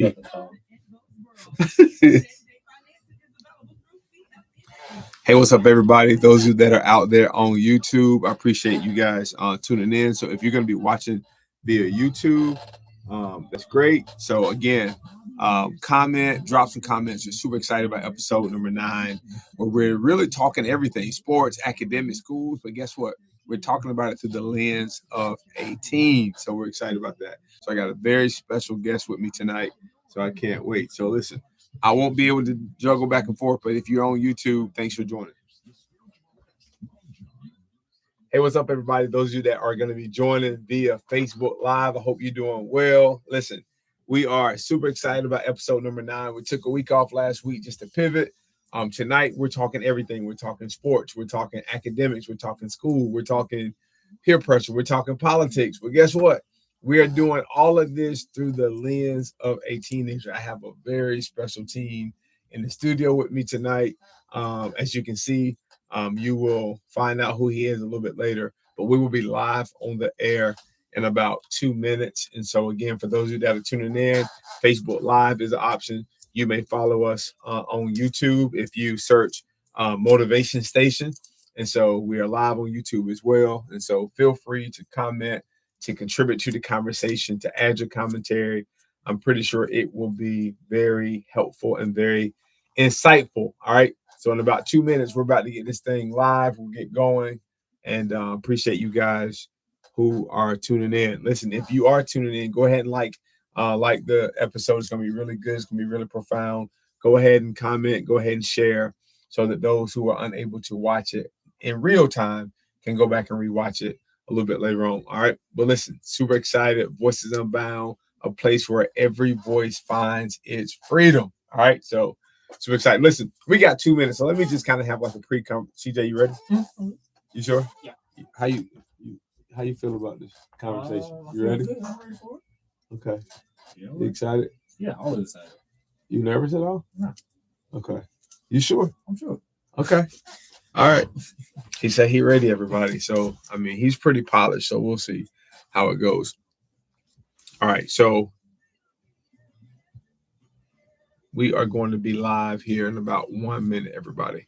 Hey, what's up, everybody? Those of you that are out there on YouTube, I appreciate you guys tuning in. So, if you're going to be watching via YouTube, that's great. So, again, drop some comments. We're super excited about episode number 9, where we're really talking everything sports, academic, schools. But guess what? We're talking about it through the lens of a teen. So, we're excited about that. So, I got a very special guest with me tonight. So, I can't wait. So, listen. I won't be able to juggle back and forth, but if you're on YouTube, thanks for joining. Hey, what's up, everybody? Those of you that are going to be joining via Facebook Live, I hope you're doing well. Listen, we are super excited about episode number 9. We took a week off last week just to pivot. Tonight, we're talking everything. We're talking sports. We're talking academics. We're talking school. We're talking peer pressure. We're talking politics. But guess what? We are doing all of this through the lens of a teenager. I have a very special team in the studio with me tonight. As you can see, you will find out who he is a little bit later, but we will be live on the air in about 2 minutes. And so, again, for those of you that are tuning in, Facebook Live is an option. You may follow us on YouTube if you search Motivation Station. And so we are live on YouTube as well. And so feel free to comment, to contribute to the conversation, to add your commentary. I'm pretty sure it will be very helpful and very insightful. All right. So in about 2 minutes, we're about to get this thing live. We'll get going, and appreciate you guys who are tuning in. Listen, if you are tuning in, go ahead and like the episode. It's going to be really good. It's going to be really profound. Go ahead and comment. Go ahead and share so that those who are unable to watch it in real time can go back and rewatch it a little bit later on. All right. But listen, super excited. Voices Unbound, a place where every voice finds its freedom. All right. So super excited. Listen, we got 2 minutes. So let me just kind of have like a pre-com. CJ, you ready? Mm-hmm. You sure? Yeah. How you feel about this conversation? You ready? Good. I'm ready for it. Okay. Yeah, you excited? Yeah, always excited. You nervous at all? No. Okay. You sure? I'm sure. Okay. All right. He said he ready, everybody. So, I mean, he's pretty polished, so we'll see how it goes. All right. So, we are going to be live here in about 1 minute, everybody.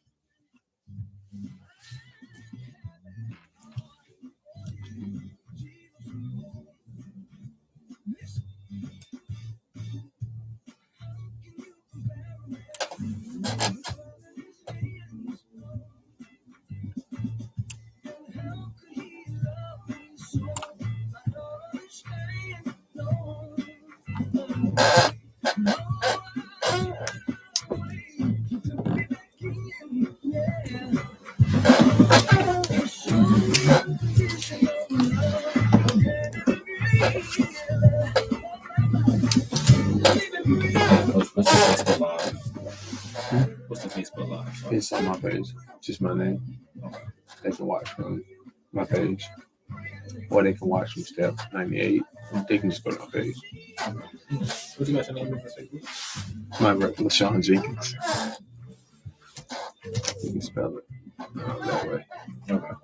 What's the Facebook Live? It's on my page. Just my name. They can watch from my page. Or they can watch from Step 98. They can just go to my page. What you got your name on Facebook? My LaShawn Jenkins. You can spell it that way. Okay.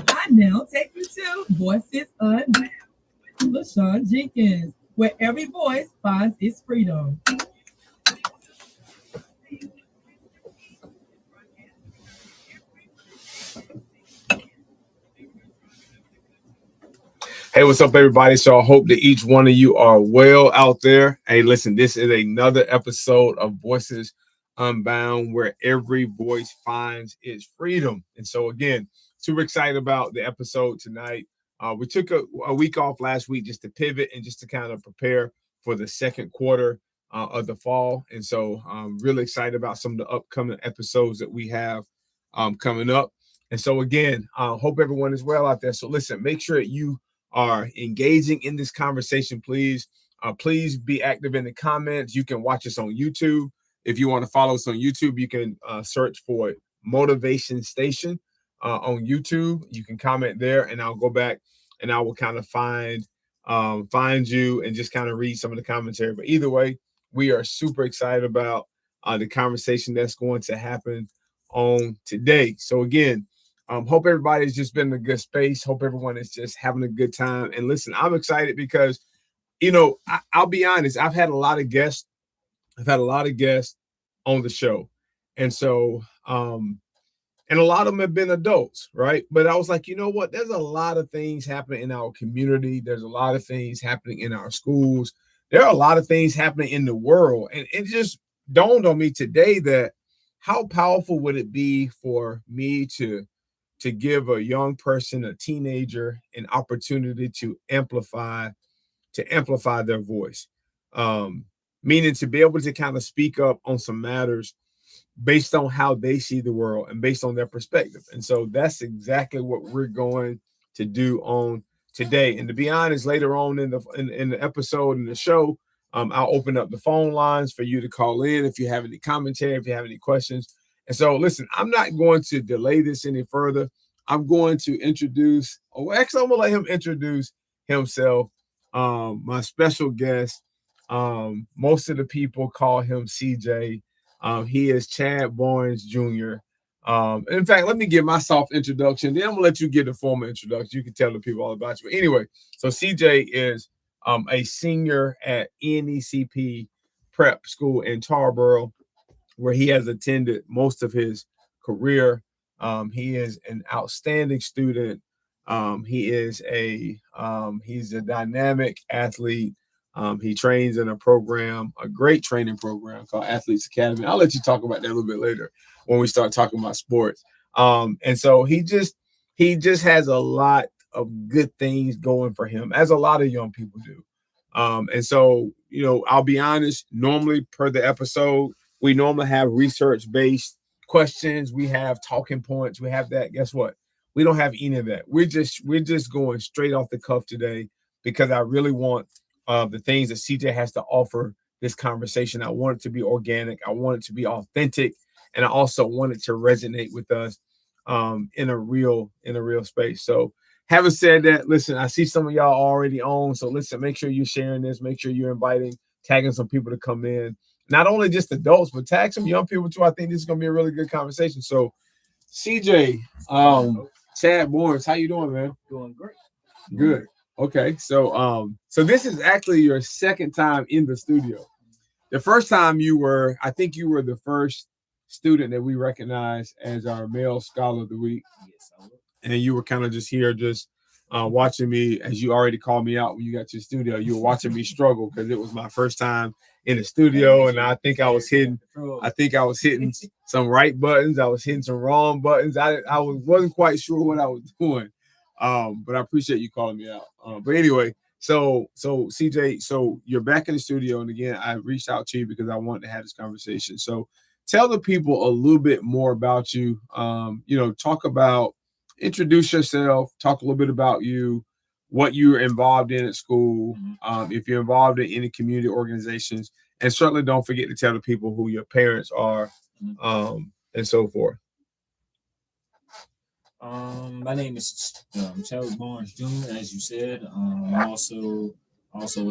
I now take you to Voices Unbound with LaShawn Jenkins, where every voice finds its freedom. Hey, what's up, everybody? So I hope that each one of you are well out there. Hey, listen, this is another episode of Voices Unbound, where every voice finds its freedom. And so, again, super excited about the episode tonight. We took a week off last week just to pivot and just to kind of prepare for the second quarter of the fall. And so I'm really excited about some of the upcoming episodes that we have coming up. And so again, hope everyone is well out there. So listen, make sure that you are engaging in this conversation, please. Please be active in the comments. You can watch us on YouTube. If you want to follow us on YouTube, you can search for Motivation Station on YouTube. You can comment there, and I'll go back and I will kind of find you and just kind of read some of the commentary. But either way, we are super excited about the conversation that's going to happen on today. So again, hope everybody's just been in a good space. Hope everyone is just having a good time. And listen, I'm excited because, I'll be honest. I've had a lot of guests. I've had a lot of guests on the show. And so, and a lot of them have been adults, right? But I was like, you know what? There's a lot of things happening in our community. There's a lot of things happening in our schools. There are a lot of things happening in the world. And it just dawned on me today that how powerful would it be for me to give a young person, a teenager, an opportunity to amplify their voice, meaning to be able to kind of speak up on some matters based on how they see the world and based on their perspective. And so that's exactly what we're going to do on today. And to be honest, later on in the episode, in the show, I'll open up the phone lines for you to call in if you have any commentary, if you have any questions. And so listen, I'm not going to delay this any further. I'm going to introduce, actually, I'm going to let him introduce himself. My special guest, most of the people call him CJ. He is Chad Barnes Jr. In fact, let me give my soft introduction. Then I'm gonna let you get the formal introduction. You can tell the people all about you. But anyway, so CJ is a senior at NECP Prep School in Tarboro, where he has attended most of his career. He is an outstanding student. He's a dynamic athlete. He trains in a great training program called Athletes Academy. I'll let you talk about that a little bit later when we start talking about sports. And so he just has a lot of good things going for him, as a lot of young people do. And so, I'll be honest, normally per the episode, we normally have research-based questions. We have talking points. We have that. Guess what? We don't have any of that. We're just going straight off the cuff today because I really want the things that CJ has to offer this conversation. I want it to be organic. I want it to be authentic, and I also want it to resonate with us in a real space. So, having said that, listen, I see some of y'all already on. So listen, make sure you're sharing this. Make sure you're inviting, tagging some people to come in. Not only just adults, but tag some young people too. I think this is gonna be a really good conversation. So, CJ, Chad Barnes, how you doing, man? Doing great. Good. Okay, so this is actually your second time in the studio. The first time I think you were the first student that we recognized as our male scholar of the week. Yes, I will. And you were kind of just here, watching me, as you already called me out when you got to your studio. You were watching me struggle because it was my first time in the studio, and I think I was hitting some right buttons. I was hitting some wrong buttons. I wasn't quite sure what I was doing. But I appreciate you calling me out. But anyway, so CJ, so you're back in the studio, and again, I reached out to you because I wanted to have this conversation. So tell the people a little bit more about you. Introduce yourself, talk a little bit about you, what you're involved in at school, if you're involved in any community organizations, and certainly don't forget to tell the people who your parents are, and so forth. My name is Chad Barnes Jr., as you said. I also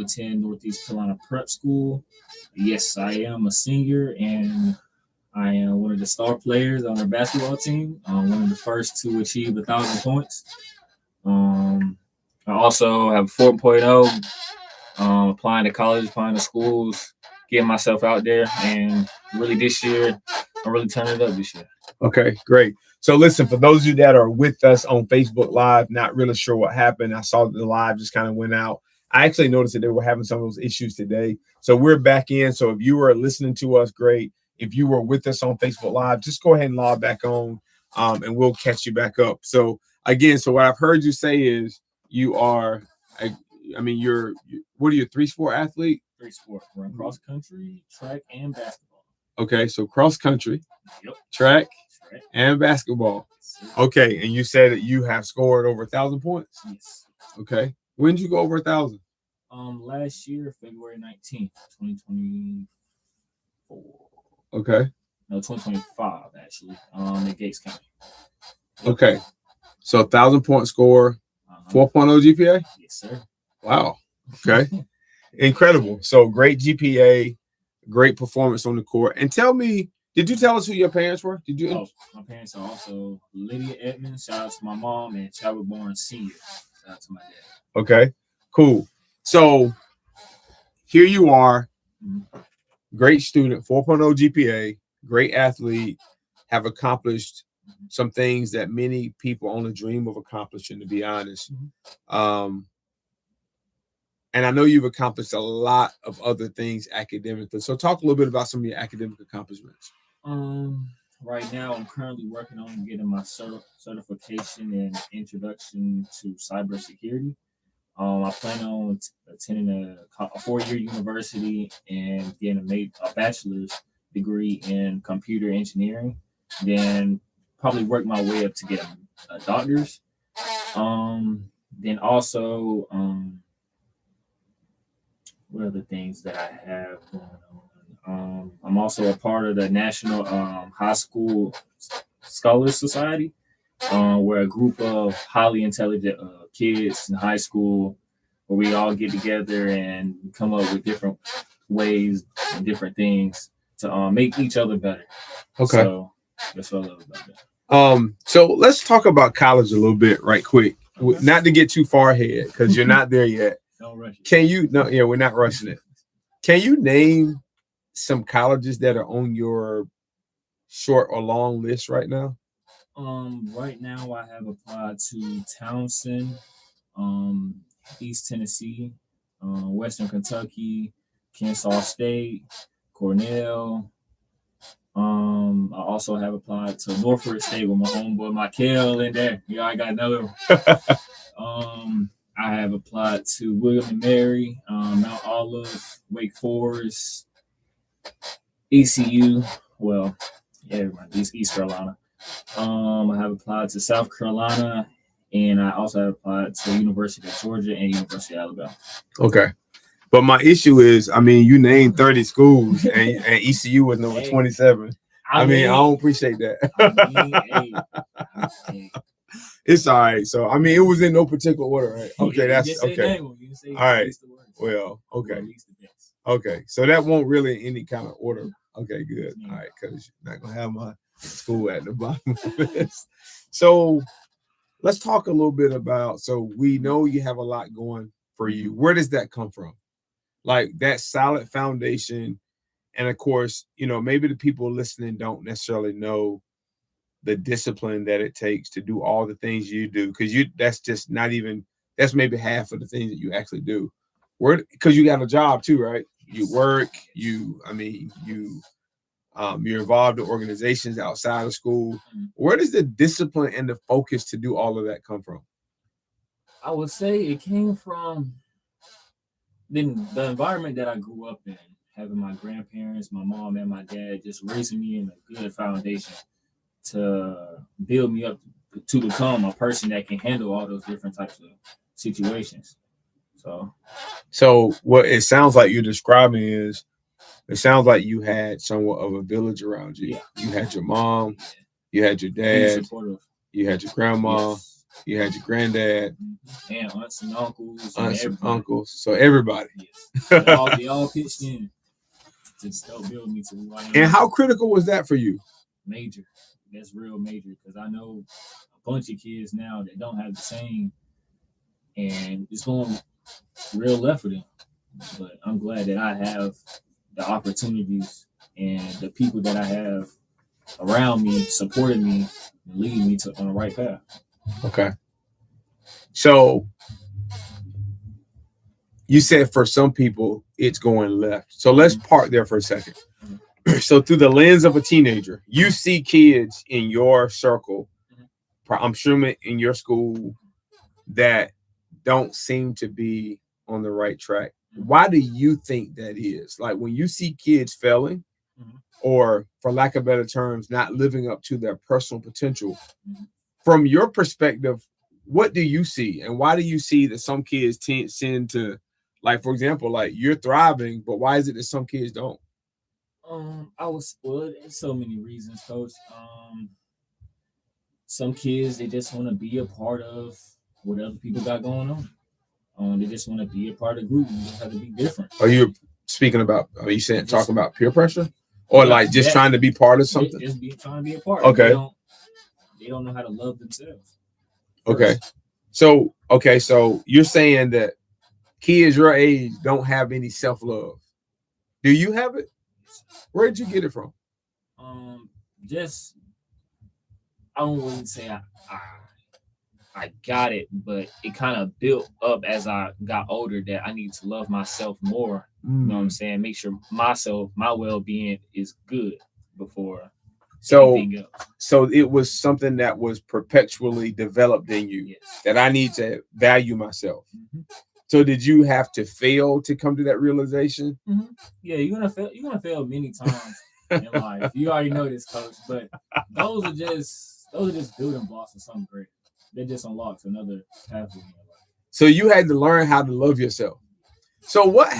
attend Northeast Carolina Prep School. Yes, I am a senior, and I am one of the star players on our basketball team. I'm one of the first to achieve 1,000 points. I also have 4.0, applying to college, applying to schools, getting myself out there. And really this year, I'm really turning it up this year. Okay, great. So listen, for those of you that are with us on Facebook Live, not really sure what happened. I saw the live just kind of went out. I actually noticed that they were having some of those issues today. So we're back in. So if you were listening to us, great. If you were with us on Facebook Live, just go ahead and log back on, and we'll catch you back up. So again, so what I've heard you say is you are, what are you, a 3-sport athlete? 3-sport, run cross country, track, and basketball. Okay, so cross country, Yep. track, That's right. and basketball. Yes, sir. Okay, and you said that you have scored over 1,000 points. Yes. Okay, when did you go over 1,000? Last year, February 19th, 2024. Okay, No, 2025 actually. In Gates County. okay, so 1,000 point score, Uh-huh. 4.0 GPA. Yes, sir. Wow. Okay, incredible. So great GPA, great performance on the court. And tell me, did you tell us who your parents were? Did you? Oh, my parents are also Lydia Edmonds. Shout out to my mom, and Chadwick Barnes Sr. Shout out to my dad. Okay, cool. So here you are, Mhm. great student, 4.0 GPA, great athlete, have accomplished some things that many people only dream of accomplishing, to be honest. And I know you've accomplished a lot of other things academically. So talk a little bit about some of your academic accomplishments. Right now, I'm currently working on getting my certification in Introduction to Cybersecurity. I plan on attending a 4-year university and getting a bachelor's degree in computer engineering. Then probably work my way up to get a doctor's. Then also, what are the things that I have going on? I'm also a part of the National High School Scholars Society, where a group of highly intelligent kids in high school, where we all get together and come up with different ways and different things to make each other better. Okay. So that's what I love about that. So let's talk about college a little bit right quick. Not to get too far ahead because you're not there yet. Don't rush it. Can you? No, yeah, we're not rushing it. Can you name some colleges that are on your short or long list right now? Right now I have applied to Townsend, East Tennessee, Western Kentucky, Kansas State, Cornell. I also have applied to Norfolk State with my homeboy Michael in there. Yeah, I got another one. I have applied to William and Mary, Mount Olive, Wake Forest, ECU. Well, yeah, everybody, East Carolina. I have applied to South Carolina, and I also have applied to University of Georgia and University of Alabama. Okay. But my issue is, I mean, you named 30 schools and ECU was number 27. I mean, I don't appreciate that. It's all right. So, I mean, it was in no particular order, right? Okay, that's okay. All right. Well, okay. Okay. So that won't really in any kind of order. Okay, good. All right, because you're not going to have my school at the bottom of the list. So let's talk a little bit about, so we know you have a lot going for you. Where does that come from? Like that solid foundation. And of course, you know, maybe the people listening don't necessarily know the discipline that it takes to do all the things you do. Cause that's just not even, that's maybe half of the things that you actually do. Because you got a job too, right? You work, you're involved in organizations outside of school. Where does the discipline and the focus to do all of that come from? I would say it came from then the environment that I grew up in, having my grandparents, my mom, and my dad just raising me in a good foundation to build me up to become a person that can handle all those different types of situations. So what it sounds like you're describing is, it sounds like you had somewhat of a village around you. Yeah. You had your mom, you had your dad, you had your grandma, yes. You had your granddad, and aunts and uncles, So everybody. Yes. They all pitched in to help build me to who I am. And how critical was that for you? Major. That's real major, because I know a bunch of kids now that don't have the same, and it's going real left for them. But I'm glad that I have the opportunities and the people that I have around me, supporting me, and leading me on the right path. Okay. So you said for some people it's going left. So let's park there for a second. So through the lens of a teenager, you see kids in your circle, I'm sure in your school, that don't seem to be on the right track. Why do you think that is? Like when you see kids failing, or for lack of better terms, not living up to their personal potential. From your perspective, what do you see, and why do you see that some kids tend to, like, for example, like you're thriving, but why is it that some kids don't? There's so many reasons, Coach. Some kids, they just want to be a part of what other people got going on. They just want to be a part of the group. You just have to be different. Are you speaking about? Are you saying talking about peer pressure, or like just trying to be part of something? Just trying to be a part. Okay. They don't know how to love themselves. Okay. So you're saying that kids your age don't have any self-love. Do you have it? Where did you get it from? Just I don't really say I got it, but it kind of built up as I got older that I need to love myself more. You know what I'm saying? Make sure my well-being is good before anything else. So it was something that was perpetually developed in you, that I need to value myself. So did you have to fail to come to that realization? Yeah, you're gonna fail many times in life. You already know this, Coach, but those are just building blocks for something great. They just unlocks another pathway in your life. So you had to learn how to love yourself. So what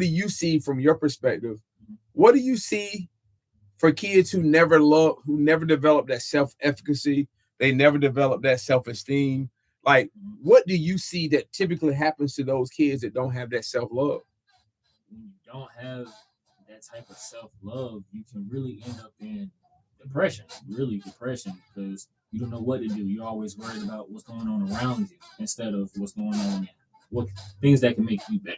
do you see from your perspective? What do you see for kids who never develop that self-efficacy? They never develop that self-esteem. Like, what do you see that typically happens to those kids that don't have that self-love? When you don't have that type of self-love, you can really end up in depression, because you don't know what to do. You're always worried about what's going on around you instead of what's going on, what things that can make you better.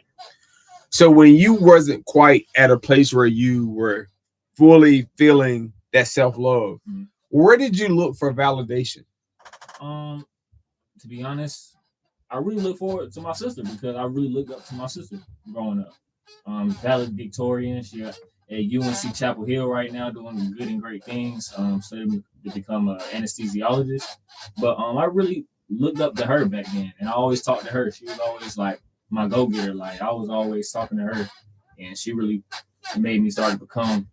So when you wasn't quite at a place where you were fully feeling that self-love, where did you look for validation? To be honest, I really look forward to my sister, because I really looked up to my sister growing up. Valedictorian, she at UNC Chapel Hill right now doing good and great things, studying to become an anesthesiologist. But I really looked up to her back then, and I always talked to her. She was always like my go-getter. Like, I was always talking to her, and she really made me start to become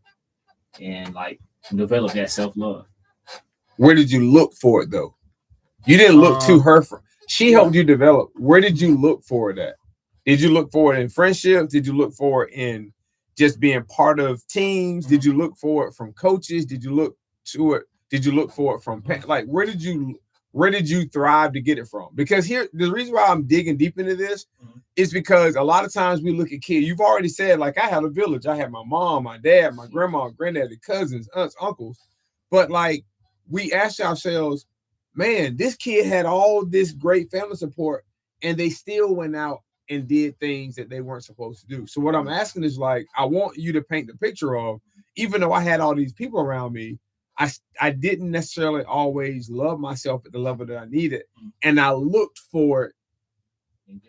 and like develop that self-love. Where did you look for it though? You didn't look to her for. She helped you develop. Where did you look for it at? Did you look for it in friendships? Did you look for it in just being part of teams? Did you look for it from coaches? Did you look to it? Did you look for it from like where did you thrive to get it from? Because here, the reason why I'm digging deep into this is because a lot of times we look at kids. You've already said, like, I had a village. I had my mom, my dad, my grandma, granddaddy, cousins, aunts, uncles. But like, we ask ourselves, man, this kid had all this great family support, and they still went out and did things that they weren't supposed to do. So what I'm asking is, like, I want you to paint the picture of, even though I had all these people around me, I didn't necessarily always love myself at the level that I needed, and I looked for it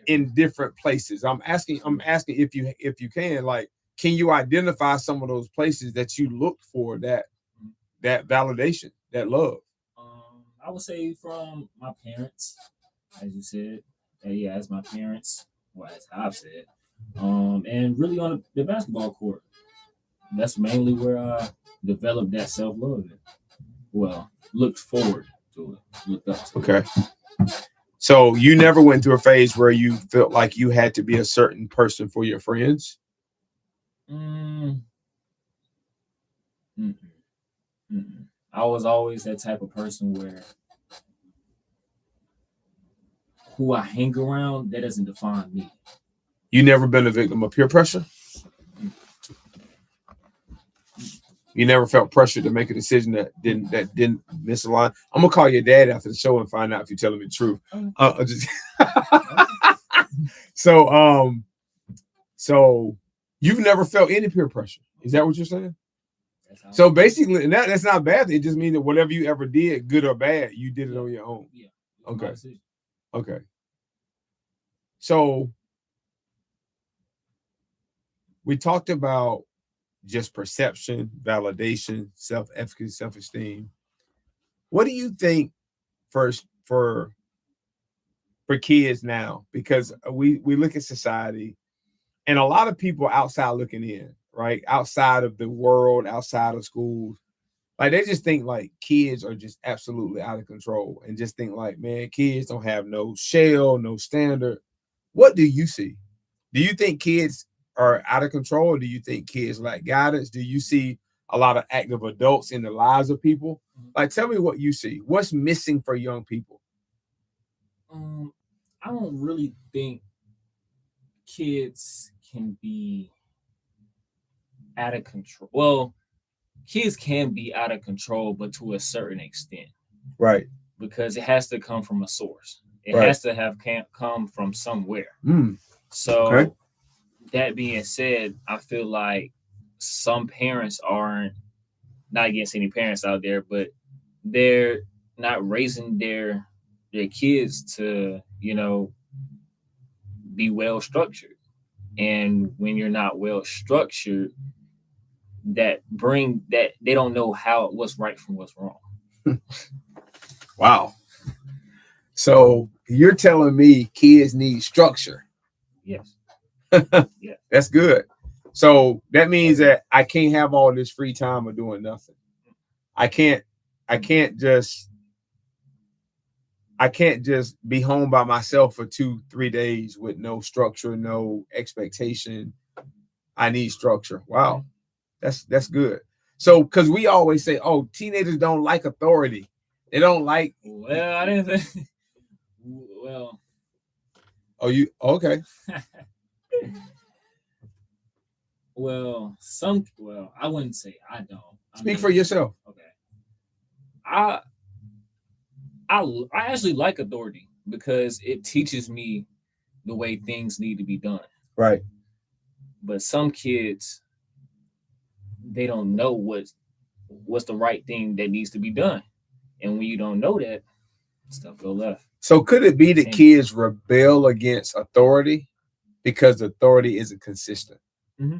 in different places. I'm asking if you can, like, can you identify some of those places that you looked for that validation, that love? I would say from my parents, as you said. As my parents, as I've said, and really on the basketball court. That's mainly where I developed that self-love. Well, looked forward to it. Looked up to it. So you never went through a phase where you felt like you had to be a certain person for your friends? I was always that type of person where who I hang around, that doesn't define me. You never been a victim of peer pressure? You never felt pressure to make a decision that didn't misalign? I'm gonna call your dad after the show and find out if you're telling me the truth. So you've never felt any peer pressure. Is that what you're saying? So basically, and that's not bad. It just means that whatever you ever did, good or bad, you did it on your own. Yeah. Okay. So we talked about just perception, validation, self-efficacy, self-esteem. What do you think first for kids now? Because we look at society, and a lot of people outside looking in, right? Outside of the world, outside of schools. Like they just think like kids are just absolutely out of control and just think like, man, kids don't have no shell, no standard. What do you see? Do you think kids are out of control? Or do you think kids lack guidance? Do you see a lot of active adults in the lives of people? Like, tell me what you see. What's missing for young people? I don't really think kids can be out of control. Well, kids can be out of control, but to a certain extent, Right. because it has to come from a source. It Right. has to have come from somewhere. Mm. So Okay. that being said, I feel like some parents aren't, not against any parents out there, but they're not raising their kids to, be well structured. And when you're not well structured, that they don't know what's right from what's wrong. Wow. So you're telling me kids need structure. Yes. Yeah. That's good. So that means that I can't have all this free time of doing nothing. I can't just be home by myself for 2-3 days with no structure, no expectation. I need structure. Wow. That's good. So because we always say, oh, teenagers don't like authority. They don't like. Well, I didn't say. Well. Oh, you okay? Well, I wouldn't say I don't. Speak for yourself. Okay. I actually like authority because it teaches me the way things need to be done. Right. But some kids, they don't know what's the right thing that needs to be done. And when you don't know that, stuff go left. So could it be that kids rebel against authority because authority isn't consistent? Mm-hmm.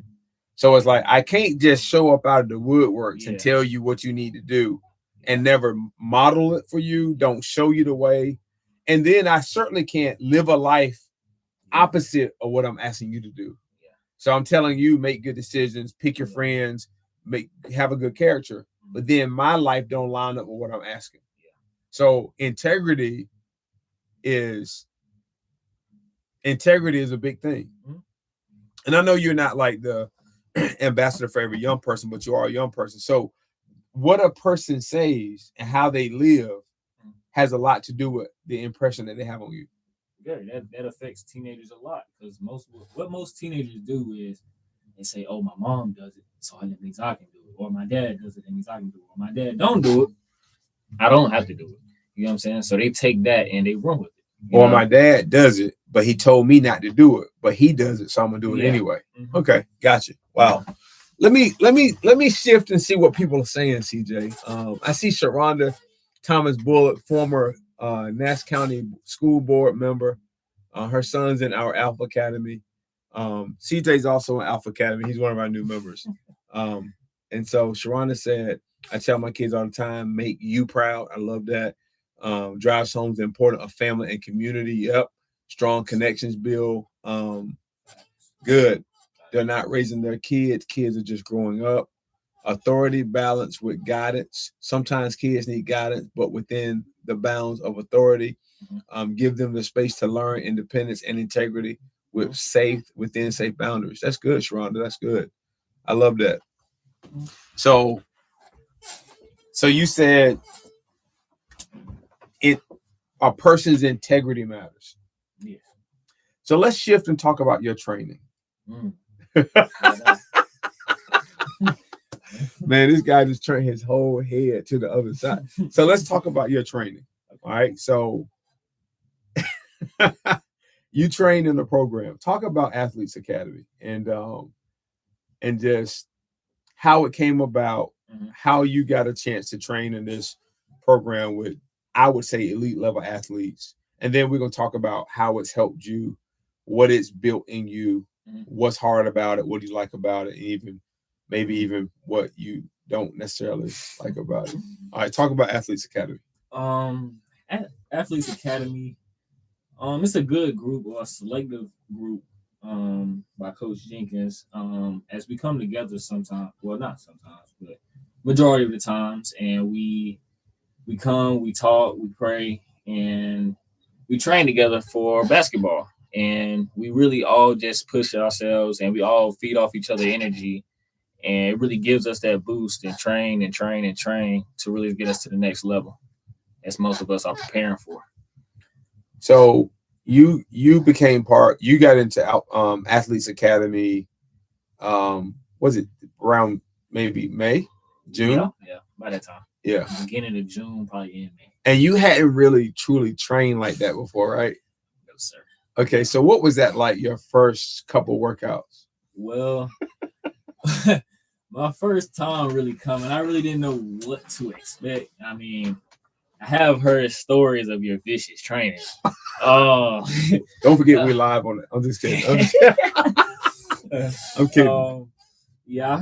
So it's like, I can't just show up out of the woodworks and tell you what you need to do and never model it for you, don't show you the way. And then I certainly can't live a life opposite of what I'm asking you to do. Yeah. So I'm telling you, make good decisions, pick your friends, have a good character. But then my life don't line up with what I'm asking. Yeah. So integrity is a big thing. Mm-hmm. And I know you're not like the ambassador for every young person, but you are a young person. So what a person says and how they live has a lot to do with the impression that they have on you. Yeah, that affects teenagers a lot because what most teenagers do is they say, "Oh, my mom does it, so that means I can do it," or "My dad does it, that means I can do it," or "My dad don't do it, I don't have to do it." You know what I'm saying? So they take that and they run with it. Or my dad does it, but he told me not to do it, but he does it, so I'm gonna do it anyway. Mm-hmm. Okay, gotcha. Wow. Let me shift and see what people are saying, CJ. I see Sharonda Thomas Bullock, former Nass County School Board member. Her son's in our Alpha Academy. CJ's also in Alpha Academy. He's one of our new members. And so Sharonda said, I tell my kids all the time, make you proud. I love that. Drives home the importance of family and community. Yep. Strong connections build. Good. They're not raising their kids. Kids are just growing up. Authority balanced with guidance. Sometimes kids need guidance, but within the bounds of authority. Give them the space to learn independence and integrity within safe boundaries. That's good, Sharonda. That's good. I love that. So you said a person's integrity matters. Yes. So let's shift and talk about your training. Man, this guy just turned his whole head to the other side. So let's talk about your training. All right. So you train in the program. Talk about Athletes Academy and just how it came about, how you got a chance to train in this program with, I would say, elite level athletes. And then we're going to talk about how it's helped you, what it's built in you, what's hard about it, what you like about it, and maybe what you don't necessarily like about it. All right, talk about Athletes Academy. Athletes Academy, it's a good group or a selective group by Coach Jenkins. As we come together sometimes, well, not sometimes, but majority of the times, and we come, we talk, we pray, and we train together for basketball. And we really all just push ourselves, and we all feed off each other energy, and it really gives us that boost and train and train and train to really get us to the next level, as most of us are preparing for. So you became part. You got into Athletes Academy. Was it around maybe May, June? Yeah, by that time. Yeah, beginning of June, probably in May. And you hadn't really truly trained like that before, right? No, sir. Okay, so what was that like? Your first couple workouts? Well, my first time really coming, I really didn't know what to expect. I mean, I have heard stories of your vicious training. Don't forget we live on it. I'm just kidding. I'm kidding. Yeah, I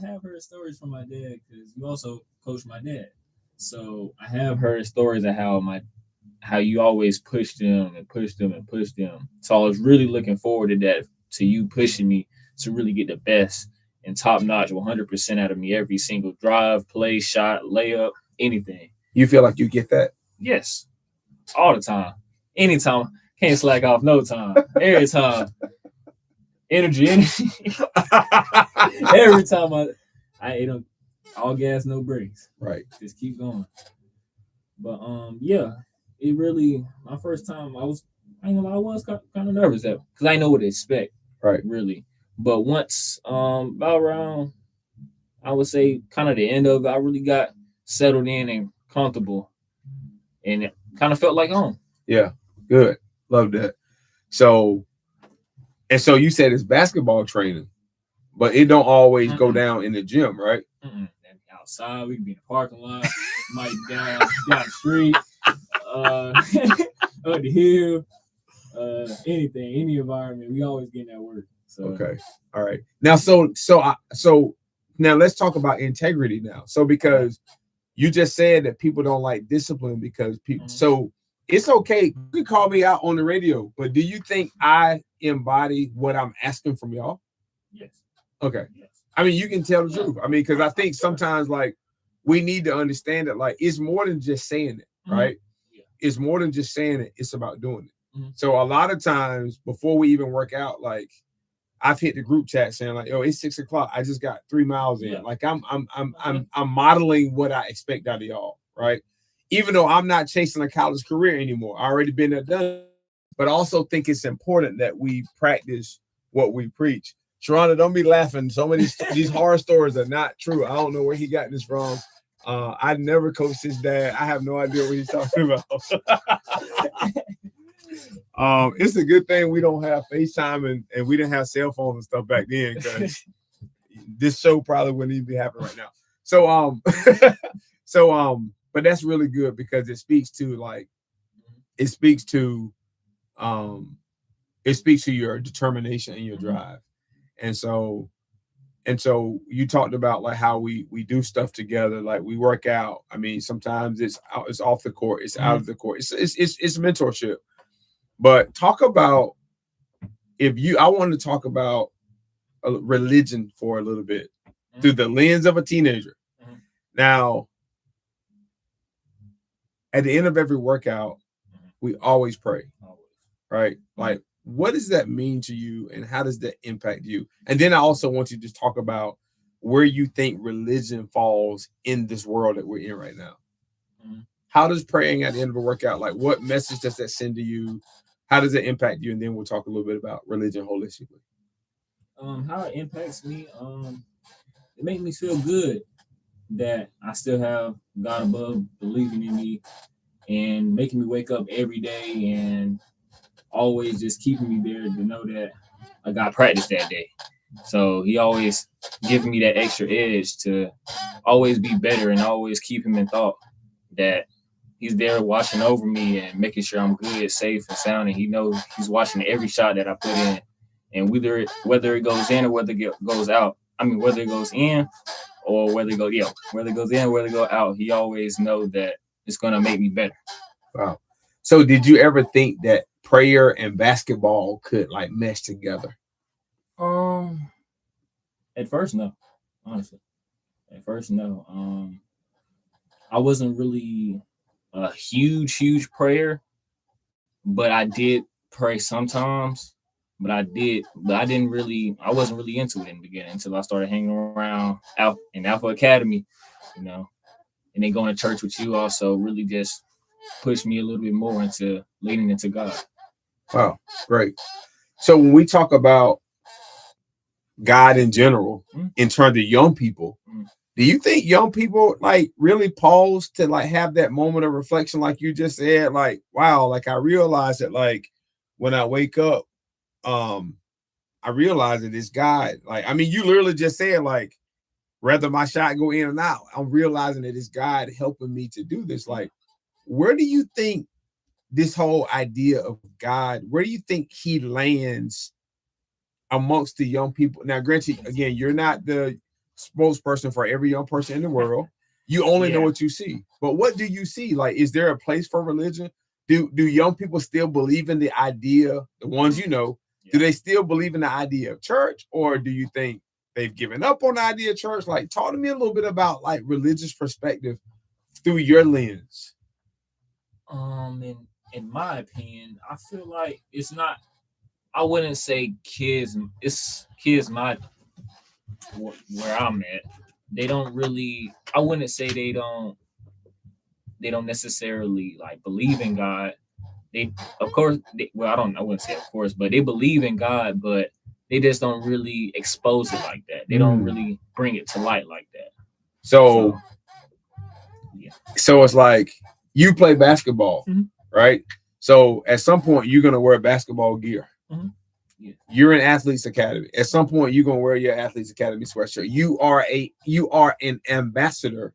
have heard stories from my dad, because you also coached my dad. So I have heard stories of how you always pushed them and pushed them and pushed them. So I was really looking forward to that, to you pushing me to really get the best and top notch 100% out of me every single drive, play, shot, layup, anything. You feel like you get that? Yes, all the time, anytime. Can't slack off no time. Every time. Energy. Every time I don't, all gas, no brakes. Right. Just keep going. But yeah, it really, my first time, I was kind of nervous because I didn't know what to expect. Right. Really. But once about around, I would say kind of the end of it, I really got settled in and comfortable, and it kind of felt like home. Yeah. Good. Love that. So you said it's basketball training, but it don't always go down in the gym, right? Outside, we can be in the parking lot, might be down the street, up the hill, anything, any environment. We always get that work. So. Okay, all right. Now, so now let's talk about integrity now. So because you just said that people don't like discipline because people. So it's okay. You can call me out on the radio, but do you think I embody what I'm asking from y'all? Yes. Okay. Yes. I mean, you can tell the truth. I mean, because I think sometimes like we need to understand that like it's more than just saying it, right? Yeah. It's more than just saying it. It's about doing it. So a lot of times before we even work out, like I've hit the group chat saying like, "Yo, it's 6 o'clock. I just got 3 miles in." Yeah. Like I'm modeling what I expect out of y'all, right? Even though I'm not chasing a college career anymore, I already been there, done. But I also think it's important that we practice what we preach. Sharonda, don't be laughing. So many these horror stories are not true. I don't know where he got this from. I never coached his dad. I have no idea what he's talking about. It's a good thing we don't have FaceTime and we didn't have cell phones and stuff back then, because this show probably wouldn't even be happening right now. So but that's really good because it speaks to your determination and your drive. And so you talked about like how we do stuff together, like we work out. I mean, sometimes it's off the court, it's out of the court. It's mentorship. But talk about I want to talk about religion for a little bit through the lens of a teenager. Now, at the end of every workout, we always pray, right? Like, what does that mean to you and how does that impact you? And then I also want you to just talk about where you think religion falls in this world that we're in right now. How does praying at the end of a workout, like what message does that send to you? How does it impact you? And then we'll talk a little bit about religion holistically. How it impacts me, it makes me feel good that I still have God above believing in me and making me wake up every day and always just keeping me there to know that I got practice that day. So he always giving me that extra edge to always be better and always keep him in thought that he's there watching over me and making sure I'm good, safe, and sound. And he knows he's watching every shot that I put in. And whether it goes in or whether it goes out, whether it goes in or whether it goes in or whether it goes out, he always knows that it's going to make me better. Wow. So did you ever think that prayer and basketball could like mesh together? At first, no. Honestly, at first, no. I wasn't really a huge prayer, but I did pray sometimes. But I didn't really. I wasn't really into it in the beginning until I started hanging around in Alpha Academy, you know, and then going to church with you also really just pushed me a little bit more into leaning into God. Wow, great. So when we talk about God in general, in terms of young people, do you think young people like really pause to like have that moment of reflection, like you just said, like, wow, like I realize that like when I wake up, I realize that it's God. Like, I mean, you literally just said, like, whether my shot go in or not, I'm realizing that it's God helping me to do this. Like, where do you think this whole idea of God, where do you think he lands amongst the young people? Now, granted, again, you're not the spokesperson for every young person in the world. You only know what you see. But what do you see? Like, is there a place for religion? Do young people still believe in the idea, the ones you know, do they still believe in the idea of church? Or do you think they've given up on the idea of church? Like, talk to me a little bit about like religious perspective through your lens. In my opinion, I feel like it's not. I wouldn't say kids. It's kids where I'm at. They don't really. I wouldn't say they don't. They don't necessarily like believe in God. They, of course. I wouldn't say of course, but they believe in God, but they just don't really expose it like that. They don't really bring it to light like that. So it's like you play basketball, right? So at some point you're gonna wear basketball gear. You're in Athletes Academy. At some point you're gonna wear your Athletes Academy sweatshirt. You are an ambassador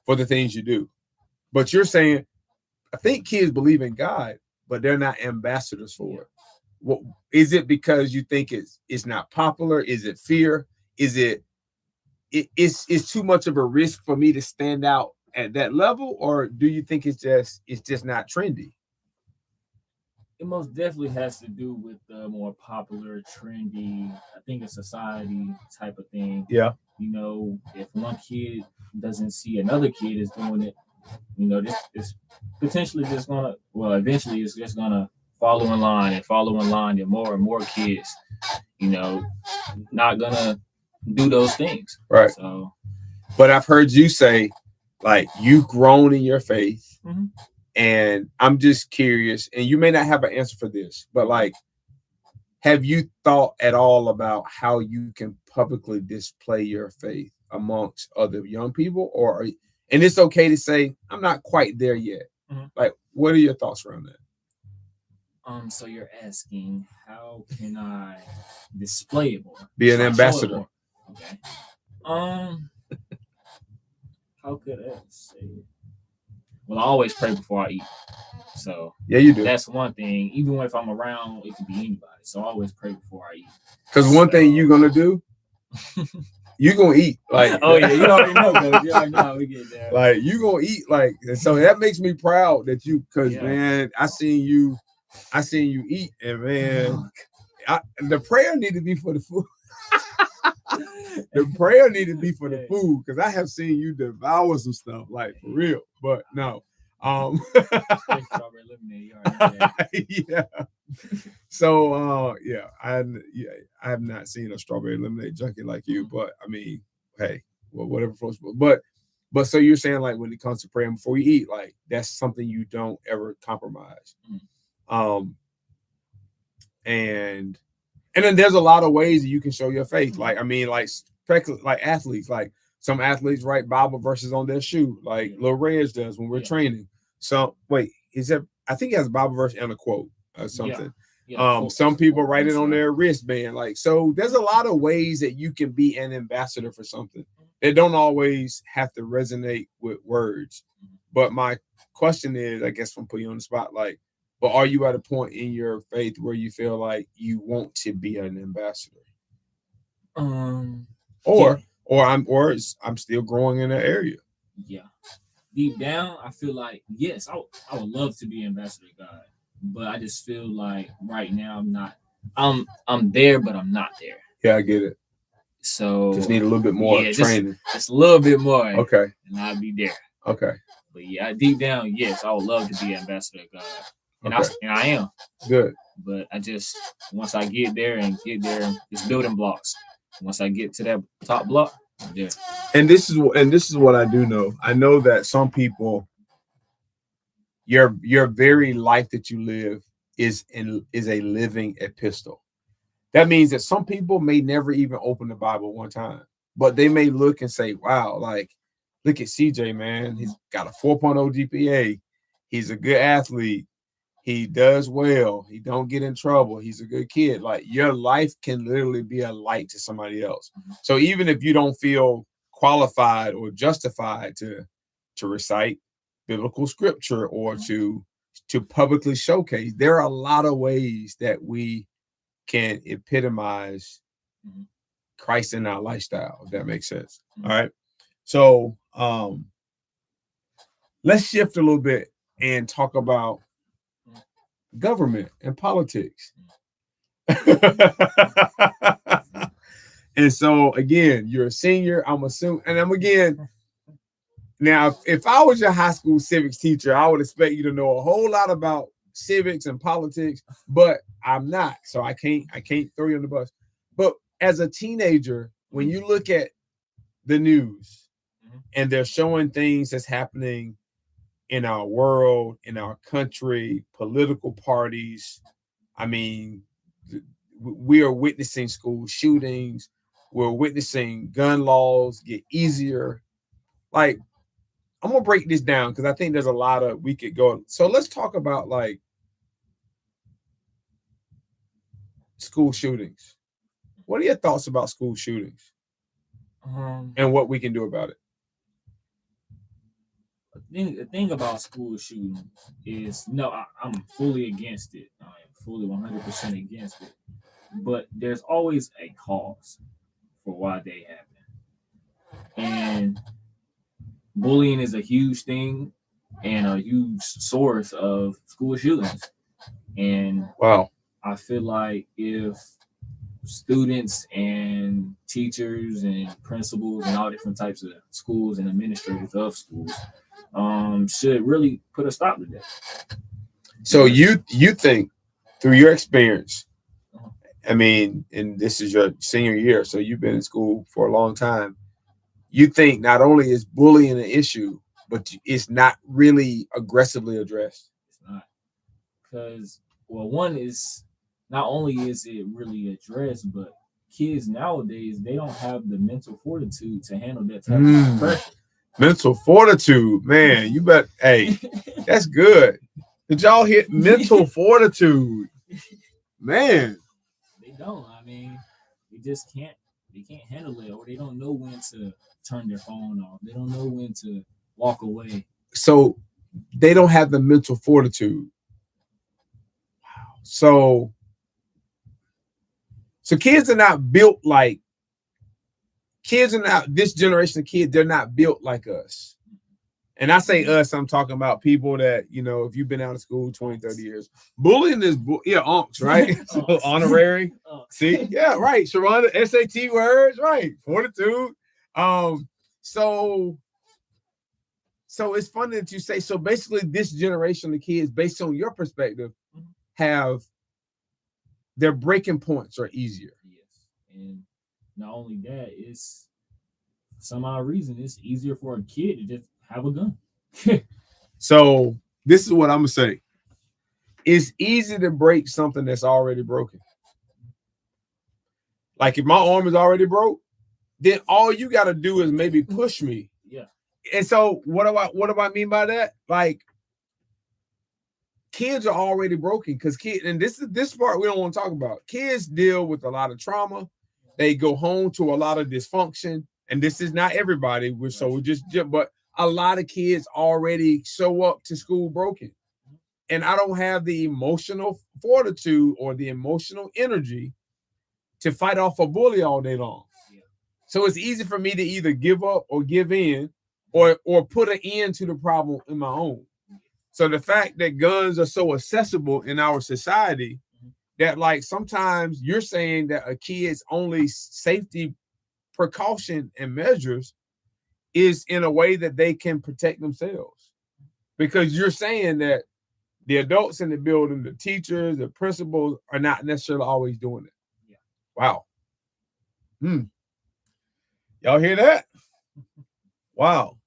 for the things you do. But you're saying, I think kids believe in God, but they're not ambassadors for it. What is it? Because you think it's not popular? Is it fear? Is it's too much of a risk for me to stand out at that level, or do you think it's just not trendy? It most definitely has to do with the more popular, trendy, I think, a society type of thing. Yeah. You know, if one kid doesn't see another kid is doing it, you know, this is potentially just gonna, well, eventually it's just gonna follow in line and more kids, you know, not gonna do those things. Right. So, but I've heard you say, like, you've grown in your faith. And I'm just curious, and you may not have an answer for this, but like, have you thought at all about how you can publicly display your faith amongst other young people? And it's okay to say, I'm not quite there yet. Like, what are your thoughts around that? So you're asking, how can I display it more? Be an ambassador. Okay. How could I say it? Well, I always pray before I eat. So yeah, you do. That's one thing. Even if I'm around, it could be anybody. So I always pray before I eat. Because one thing you're gonna do, you're gonna eat. Like, oh yeah, you already know, coach. You're like, no, we get there. Like, you gonna eat. Like, and so that makes me proud that you, because man, I seen you eat, and man, the prayer need to be for the food. The prayer need to be for the food, because I have seen you devour some stuff, like, for real. But no, strawberry lemonade. yeah. So I have not seen a strawberry lemonade junkie like you, but I mean, hey, well, whatever floats. But so you're saying, like, when it comes to praying before you eat, like, that's something you don't ever compromise. And then there's a lot of ways that you can show your faith. Like, I mean, like athletes, like some athletes write Bible verses on their shoe, like Lil Reg does when we're training. So I think he has a Bible verse and a quote or something. Some people write it on their wristband. Like, so there's a lot of ways that you can be an ambassador for something. They don't always have to resonate with words. But my question is, I guess, from putting you on the spot, like, but are you at a point in your faith where you feel like you want to be an ambassador? Or I'm still growing in that area. Yeah. Deep down, I feel like, yes, I would love to be ambassador of God, but I just feel like right now I'm not. I'm there, but I'm not there. Yeah, I get it. So just need a little bit more training. Just a little bit more. Okay. And I'll be there. Okay. But yeah, deep down, yes, I would love to be ambassador of God. And, I am. Good. But I just, once I get there, it's building blocks. Once I get to that top block, I'm there. And this is what I do know. I know that some people, your very life that you live is a living epistle. That means that some people may never even open the Bible one time, but they may look and say, wow, like, look at CJ, man. He's got a 4.0 GPA. He's a good athlete. He does well. He don't get in trouble. He's a good kid. Like, your life can literally be a light to somebody else. So even if you don't feel qualified or justified to recite biblical scripture or to publicly showcase, there are a lot of ways that we can epitomize Christ in our lifestyle, if that makes sense. All right. So let's shift a little bit and talk about government and politics. And so again, you're a senior, I'm assuming, and now if I was your high school civics teacher, I would expect you to know a whole lot about civics and politics, but I'm not, so I can't throw you on the bus. But as a teenager, when you look at the news and they're showing things that's happening in our world, in our country, political parties, I mean, we are witnessing school shootings. We're witnessing gun laws get easier. Like, I'm gonna break this down because I think there's a lot of we could go. So let's talk about like school shootings. What are your thoughts about school shootings and what we can do about it? The thing about school shootings is, no, I'm fully against it. I am fully 100% against it. But there's always a cause for why they happen. And bullying is a huge thing and a huge source of school shootings. And wow, I feel like if students and teachers and principals and all different types of schools and administrators of schools should really put a stop to that. So you think through your experience, I mean, and this is your senior year, so you've been in school for a long time. You think not only is bullying an issue, but it's not really aggressively addressed. It's not. Because, well, one is, not only is it really addressed, but kids nowadays, they don't have the mental fortitude to handle that type of pressure. Mental fortitude, man. You bet. Hey, that's good. Did y'all hit mental fortitude? Man. They don't. I mean, they just can't. They can't handle it, or they don't know when to turn their phone off. They don't know when to walk away. So they don't have the mental fortitude. Wow. So kids are not built like kids are not this generation of kids. They're not built like us. And I say us, I'm talking about people that, you know, if you've been out of school 20, 30 years, bullying is, unks, right? So honorary. See? Yeah, right. Sharonda, SAT words, right. Fortitude. So it's funny that you say, so basically this generation of kids, based on your perspective, have their breaking points are easier. Yes. And not only that, it's for some odd reason, it's easier for a kid to just have a gun. So this is what I'm gonna say. It's easy to break something that's already broken. Like if my arm is already broke, then all you got to do is maybe push me. Yeah. And so what do I mean by that? Like kids are already broken because kids, and this part we don't want to talk about. Kids deal with a lot of trauma. They go home to a lot of dysfunction, and this is not everybody. But a lot of kids already show up to school broken. And I don't have the emotional fortitude or the emotional energy to fight off a bully all day long. Yeah. So it's easy for me to either give up or give in or put an end to the problem in my own. So the fact that guns are so accessible in our society that like sometimes you're saying that a kid's only safety precaution and measures is in a way that they can protect themselves. Because you're saying that the adults in the building, the teachers, the principals are not necessarily always doing it. Yeah. Wow. Y'all hear that? Wow.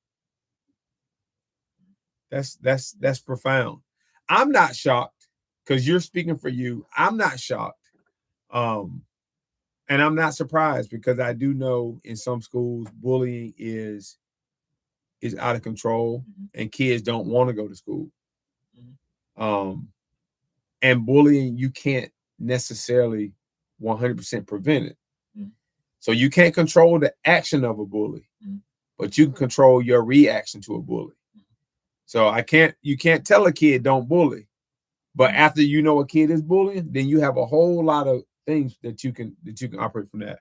That's profound. I'm not shocked because you're speaking for you. I'm not shocked. And I'm not surprised because I do know in some schools bullying is out of control and kids don't want to go to school. And bullying, you can't necessarily 100% prevent it. So you can't control the action of a bully, but you can control your reaction to a bully. So you can't tell a kid don't bully, but after you know a kid is bullying, then you have a whole lot of things that you can operate from that.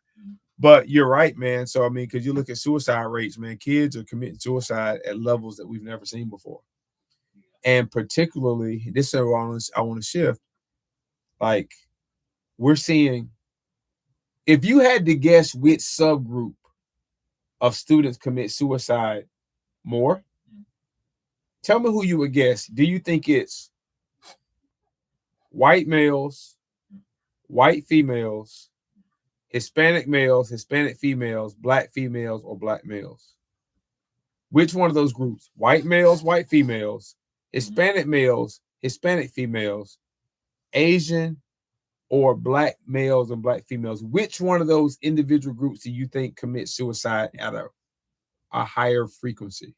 But you're right, man. So I mean, because you look at suicide rates, man, kids are committing suicide at levels that we've never seen before. And particularly, this is what I want to shift. Like, we're seeing, if you had to guess which subgroup of students commit suicide more, tell me who you would guess. Do you think it's white males, white females, Hispanic males, Hispanic females, black females, or black males? Which one of those groups? White males, white females, Hispanic males, Hispanic females, Asian, or black males and black females? Which one of those individual groups do you think commit suicide at a higher frequency?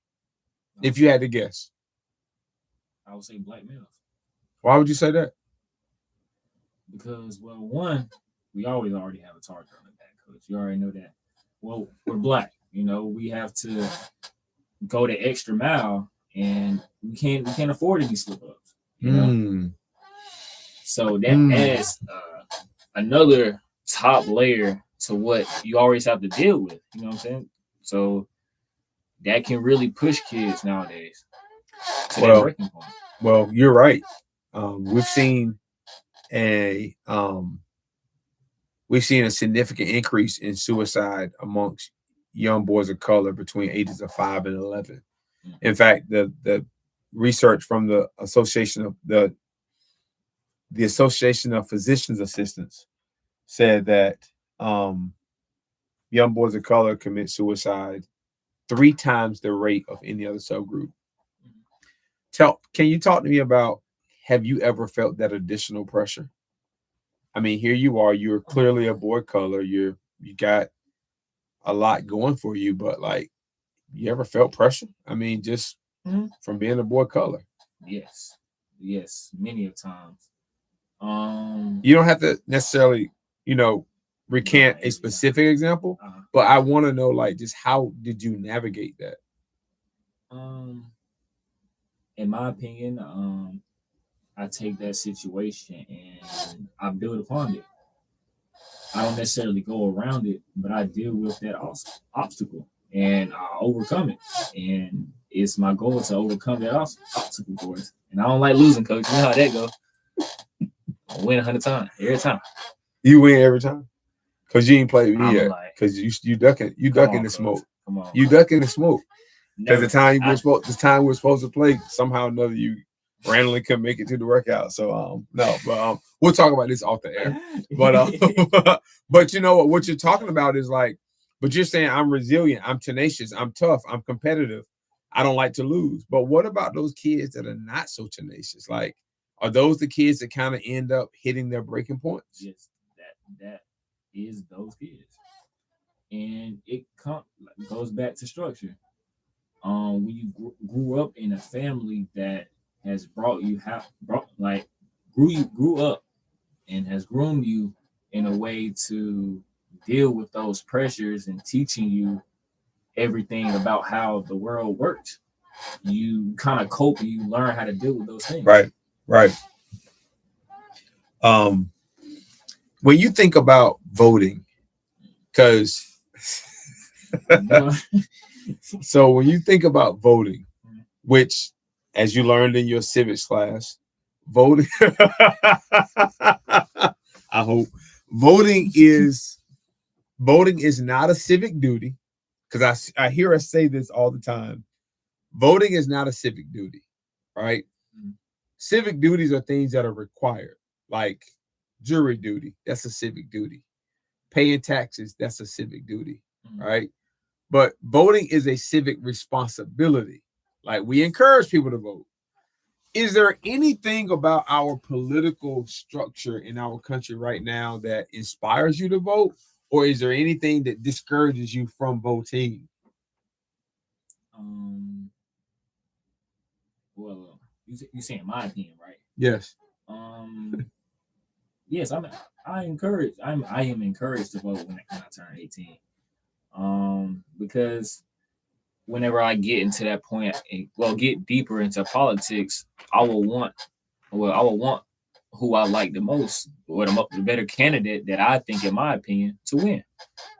If you had to guess. I would say black males. Why would you say that? Because, well, one, we already have a target on the back, coach. You already know that. Well, we're black. We have to go the extra mile, and we can't afford any slip ups. So that adds another top layer to what you always have to deal with. You know what I'm saying? So that can really push kids nowadays to their breaking point. Well, you're right. We've seen a significant increase in suicide amongst young boys of color between ages of 5 and 11. In fact, the research from the Association of Physicians Assistants said that young boys of color commit suicide 3 times the rate of any other subgroup. Can you talk to me about, have you ever felt that additional pressure? I mean, here you are, you're clearly a boy of color, you got a lot going for you, but like, you ever felt pressure? I mean, just from being a boy of color. Yes, many of times. You don't have to necessarily, recant a specific example, but I want to know, like, just how did you navigate that? In my opinion, I take that situation and I build upon it. I don't necessarily go around it, but I deal with that obstacle and I overcome it. And it's my goal to overcome that obstacle for us. And I don't like losing, coach. You know how that goes. I win 100 times every time. You win every time, cause you ain't played with me yet. Like, cause you ducking the smoke. Come on, you ducking the smoke. Because Never. the time we're supposed to play, somehow or another you randomly couldn't make it to the workout. So we'll talk about this off the air. But but you know what you're talking about is like, but you're saying I'm resilient, I'm tenacious, I'm tough, I'm competitive, I don't like to lose. But what about those kids that are not so tenacious? Like, are those the kids that kind of end up hitting their breaking points? Yes, that is those kids, and it goes back to structure. When you grew up in a family that has grew up and has groomed you in a way to deal with those pressures and teaching you everything about how the world works, you kind of cope and you learn how to deal with those things. Right. When you think about voting, because so when you think about voting, which, as you learned in your civics class, voting, I hope voting is Voting is not a civic duty, because I hear us say this all the time. Voting is not a civic duty, right? Mm. Civic duties are things that are required, like jury duty. That's a civic duty. Paying taxes, that's a civic duty, right? But voting is a civic responsibility. Like, we encourage people to vote. Is there anything about our political structure in our country right now that inspires you to vote? Or is there anything that discourages you from voting? Well, you saying my opinion, right? Yes. Yes, I am encouraged to vote when I turn 18. Because whenever I get into that point, get deeper into politics, I will want who I like the most, or the better candidate that I think, in my opinion, to win.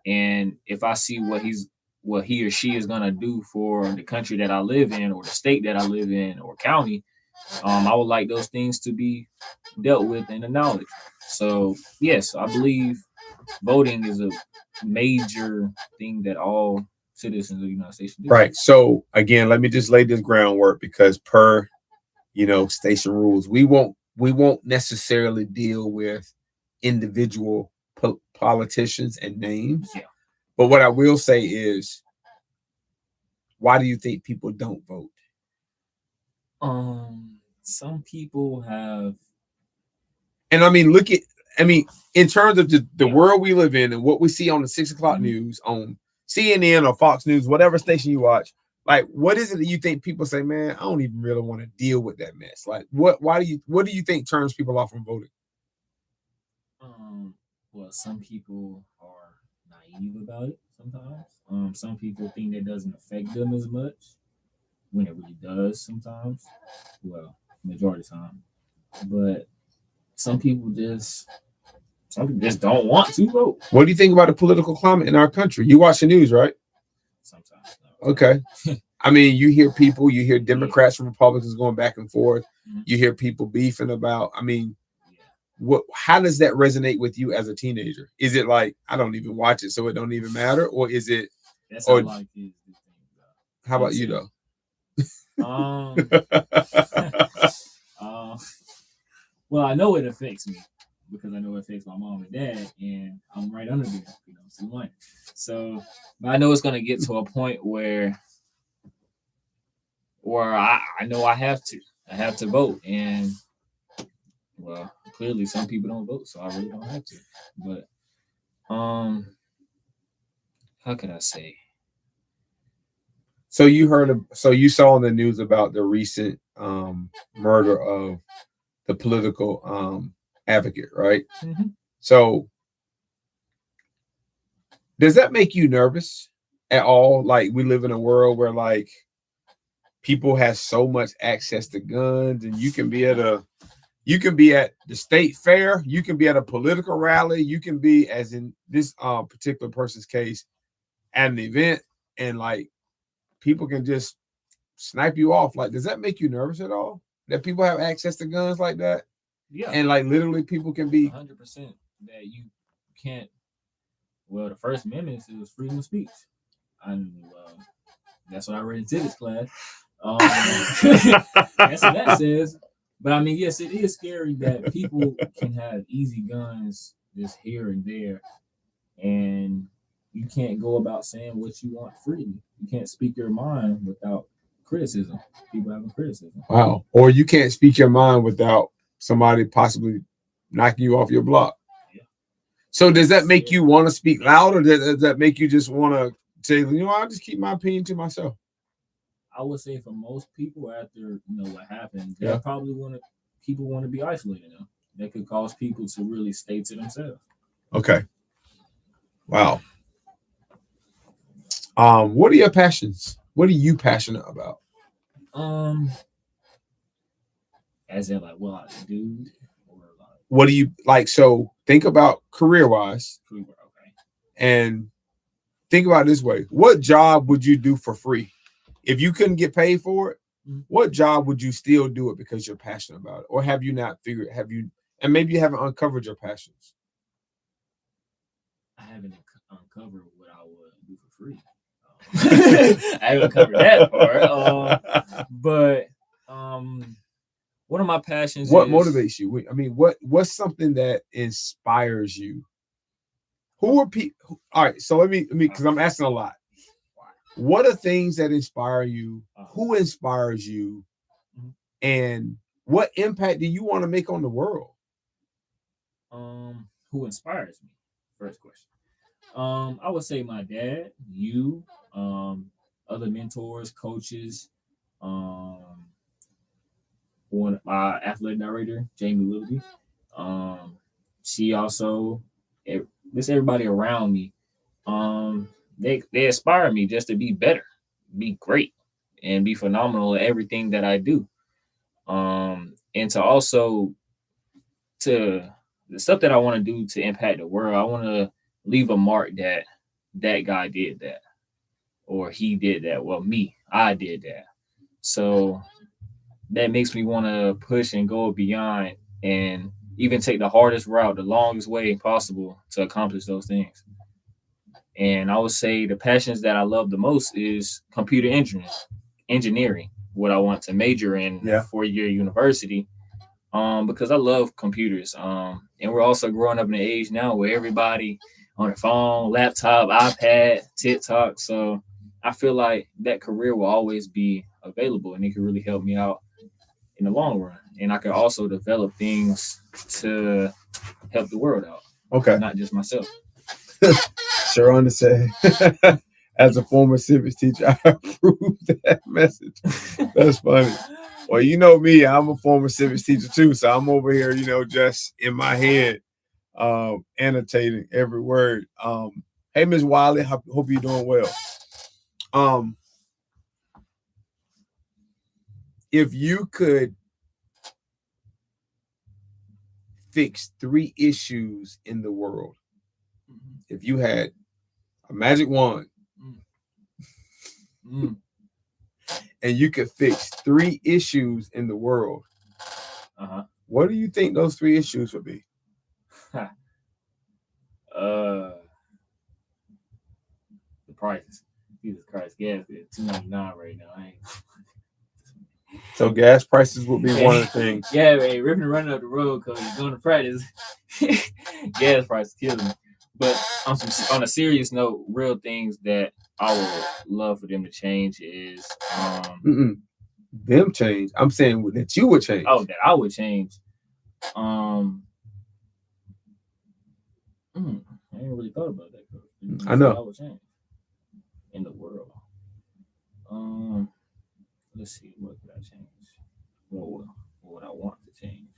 And if I see what he or she is gonna do for the country that I live in, or the state that I live in, or county, I would like those things to be dealt with and acknowledged. So yes, I believe voting is a major thing that all citizens of the United States do. Right. So again, let me just lay this groundwork, because per station rules, we won't necessarily deal with individual politicians and names. Yeah. But what I will say is, why do you think people don't vote? Some people have, and I mean, in terms of the world we live in and what we see on the 6 o'clock news, on CNN or Fox News, whatever station you watch, like, what is it that you think people say, man, I don't even really want to deal with that mess? Like, what do you think turns people off from voting? Well, some people are naive about it sometimes. Some people think that doesn't affect them as much, when it really does sometimes. Well, majority of the time. But some people just don't want to vote. What do you think about the political climate in our country? You watch the news, right? Sometimes. No. Okay. I mean, you hear Democrats and Republicans going back and forth. Mm-hmm. You hear people beefing about, how does that resonate with you as a teenager? Is it like, I don't even watch it, so it don't even matter? Or is it, that's how a lot of kids do things, how about you though? Well, I know it affects me, because I know it affects my mom and dad, and I'm right under there, so but I know it's gonna get to a point where I know I have to vote, and well, clearly some people don't vote, so I really don't have to. But how could I say? So you saw in the news about the recent murder of the political advocate, right? Mm-hmm. So does that make you nervous at all? Like, we live in a world where, like, people have so much access to guns, and you can be at the state fair, you can be at a political rally, you can be, as in this particular person's case, at an event, and like, people can just snipe you off. Like, does that make you nervous at all, that people have access to guns like that? Yeah. And like, literally people can be 100% that you can't. Well, the First Amendment is freedom of speech. And that's what I read in civics class. That's what that says. But I mean, yes, it is scary that people can have easy guns just here and there, and you can't go about saying what you want freely. You can't speak your mind without criticism. People having criticism. Wow. Or you can't speak your mind without somebody possibly knocking you off your block. Yeah. So does that make you want to speak loud, or does that make you just want to say, I'll just keep my opinion to myself? I would say for most people, after what happened, they probably people want to be isolated now. That could cause people to really stay to themselves. Okay. Wow. What are your passions? What are you passionate about? As in, like, what I do, or like, what do you like? So think about career-wise, okay, and think about it this way: what job would you do for free if you couldn't get paid for it? Mm-hmm. What job would you still do it because you're passionate about it, or have you not figured? And maybe you haven't uncovered your passions. I haven't uncover what I would do for free. I haven't covered that part. But one of my passions what is motivates you? I mean, what's something that inspires you? Who are people? All right, so let me because I'm asking a lot. What are things that inspire you? Who inspires you? And what impact do you want to make on the world? Who inspires me? First question. I would say my dad, you, other mentors, coaches, one my athletic director, Jamie Willoughby. She also, just everybody around me. They inspire me just to be better, be great, and be phenomenal at everything that I do. And to also to the stuff that I want to do to impact the world. I want to leave a mark that that guy did that or he did that. Well, me, I did that. So that makes me want to push and go beyond and even take the hardest route, the longest way possible to accomplish those things. And I would say the passions that I love the most is computer engineering, what I want to major in 4-year university. Because I love computers. And we're also growing up in an age now where everybody on their phone, laptop, iPad, TikTok. So I feel like that career will always be available and it can really help me out in the long run. And I can also develop things to help the world out. Okay. Not just myself. Sure understand. As a former civics teacher, I approve that message. That's funny. Well, you know me, I'm a former civics teacher too, so I'm over here, just in my head, annotating every word. Hey, Ms. Wiley, hope you're doing well. If you could fix 3 issues in the world, if you had a magic wand, and you could fix 3 issues in the world, what do you think those 3 issues would be? The prices. Jesus Christ, gas is $2.99 right now. So gas prices would be one of the things. Yeah, man, ripping and running up the road because going to practice. Gas prices killing me. But on a serious note, real things that I would love for them to change is them change. I'm saying that you would change. Oh, that I would change. I ain't really thought about that. I know. I would change in the world. Let's see, what could I change? What would I want to change?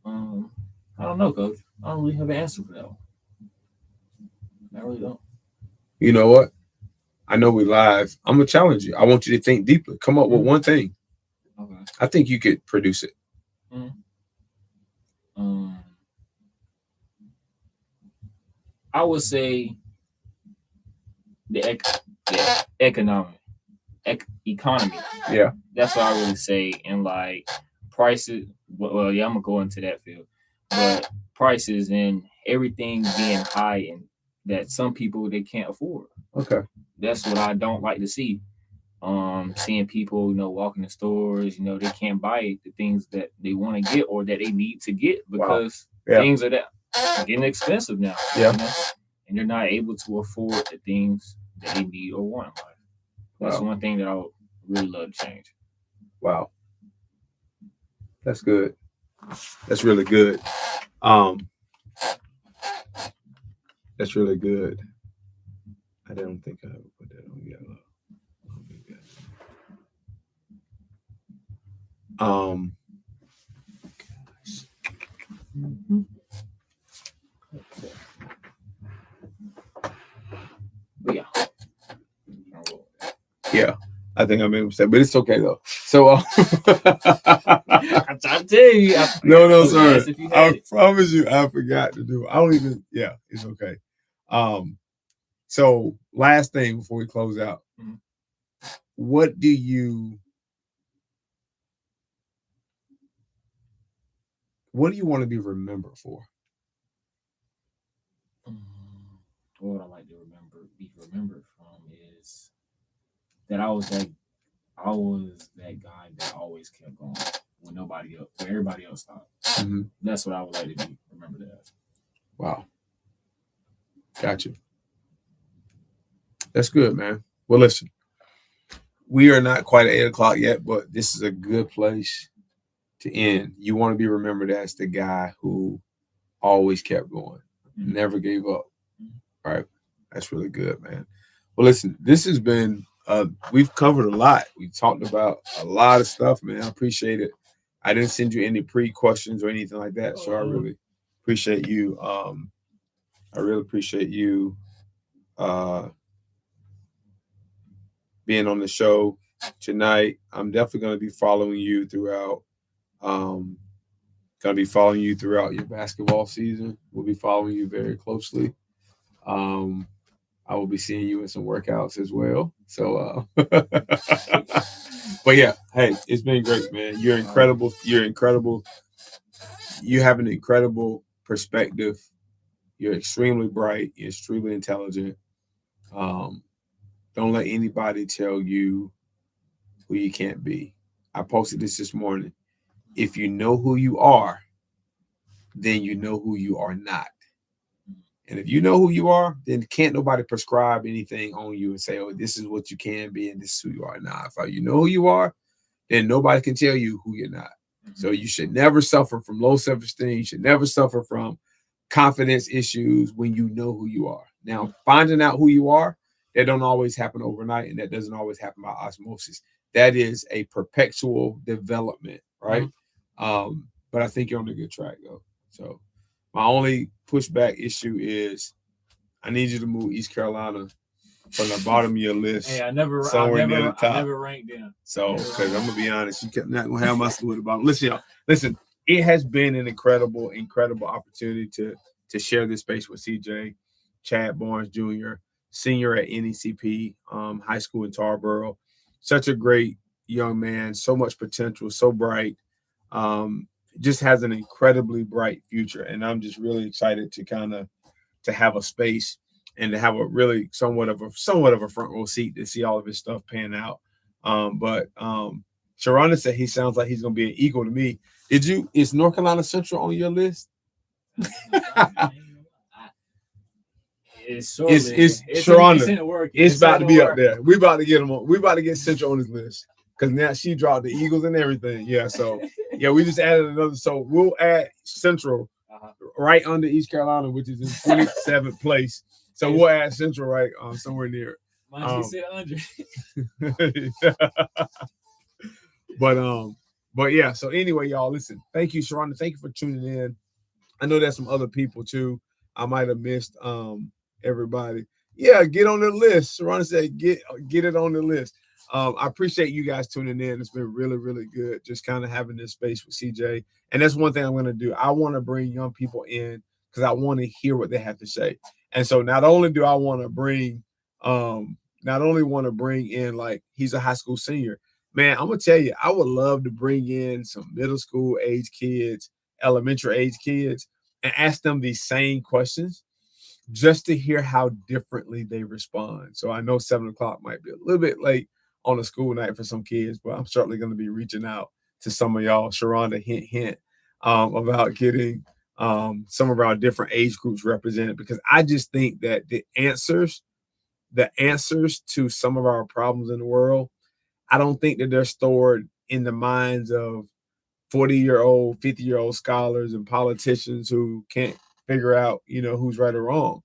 I don't know, Coach. I don't really have an answer for that one. I really don't. You know what? I know we're live. I'm gonna challenge you. I want you to think deeply. Come up with one thing. Okay. I think you could produce it. I would say the economy. Yeah. That's what I really say. And like prices, well, yeah, I'm gonna go into that field. But prices and everything being high and that some people they can't afford. Okay. That's what I don't like to see. Seeing people, walk in the stores, they can't buy the things that they want to get or that they need to get because things are that getting expensive now. Yeah. And they're not able to afford the things that they need or want in life. That's one thing that I would really love to change. Wow. That's good. That's really good. That's really good. I don't think I would put that on yellow. Yeah, I think I made a mistake, but it's okay though. So I'm trying to tell you. No, sir. I promise you, I forgot to do it. I don't even. Yeah, it's okay. So last thing before we close out, what do you want to be remembered for? what I like to be remembered from is that I was that guy that always kept going when everybody else stopped. Mm-hmm. That's what I would like to be remembered as. Wow. Gotcha. That's good, man. Well, listen, we are not quite at 8 o'clock yet, but this is a good place to end. You want to be remembered as the guy who always kept going, never gave up. All right. That's really good, man. Well, listen, this has been, we've covered a lot. We talked about a lot of stuff, man. I appreciate it. I didn't send you any pre-questions or anything like that. So I really appreciate you. I really appreciate you being on the show tonight. I'm definitely going to be following you throughout. Going to be following you throughout your basketball season. We'll be following you very closely. I will be seeing you in some workouts as well. So, but yeah, hey, it's been great, man. You're incredible. You're incredible. You have an incredible perspective. You're extremely bright. You're extremely intelligent. Don't let anybody tell you who you can't be. I posted this morning. If you know who you are, then you know who you are not. And if you know who you are, then can't nobody prescribe anything on you and say, oh, this is what you can be and this is who you are. Now, if you know who you are, then nobody can tell you who you're not. So you should never suffer from low self-esteem. You should never suffer from confidence issues when you know who you are. Now, finding out who you are, that don't always happen overnight, and that doesn't always happen by osmosis. That is a perpetual development, right? But I think you're on a good track, though. So my only pushback issue is I need you to move East Carolina from the bottom of your list. Hey, I never ranked them. So, because I'm gonna be honest, you're not gonna have my school at the bottom. Listen, y'all. Listen, it has been an incredible opportunity to share this space with CJ, Chad Barnes Jr., senior at NECP High School in Tarboro. Such a great young man, so much potential, so bright. Just has an incredibly bright future, and I'm just really excited to have a space and to have a really somewhat of a front row seat to see all of his stuff pan out. But Sharonda said he sounds like he's going to be an equal to me. Is North Carolina Central on your list? It's Sharonda. It's about to be up there. We about to get him on. We about to get Central on his list because now she dropped the Eagles and everything. Yeah, so yeah, we just added another. So we'll add Central right under East Carolina, which is in 27th place. So we'll add Central right somewhere near. She said 100. But yeah. So anyway, y'all, listen. Thank you, Sharonda. Thank you for tuning in. I know there's some other people too. I might have missed everybody. Yeah, get on the list. Sharonda said, get it on the list. I appreciate you guys tuning in. It's been really, really good just kind of having this space with CJ. And that's one thing I'm going to do. I want to bring young people in because I want to hear what they have to say. And so not only do I want to bring in like he's a high school senior, man, I'm going to tell you, I would love to bring in some middle school age kids, elementary age kids, and ask them these same questions just to hear how differently they respond. So I know 7 o'clock might be a little bit late on a school night for some kids, but I'm certainly going to be reaching out to some of y'all. Sharonda, hint, about getting some of our different age groups represented, because I just think that the answers to some of our problems in the world, I don't think that they're stored in the minds of 40-year-old, 50-year-old scholars and politicians who can't figure out, who's right or wrong.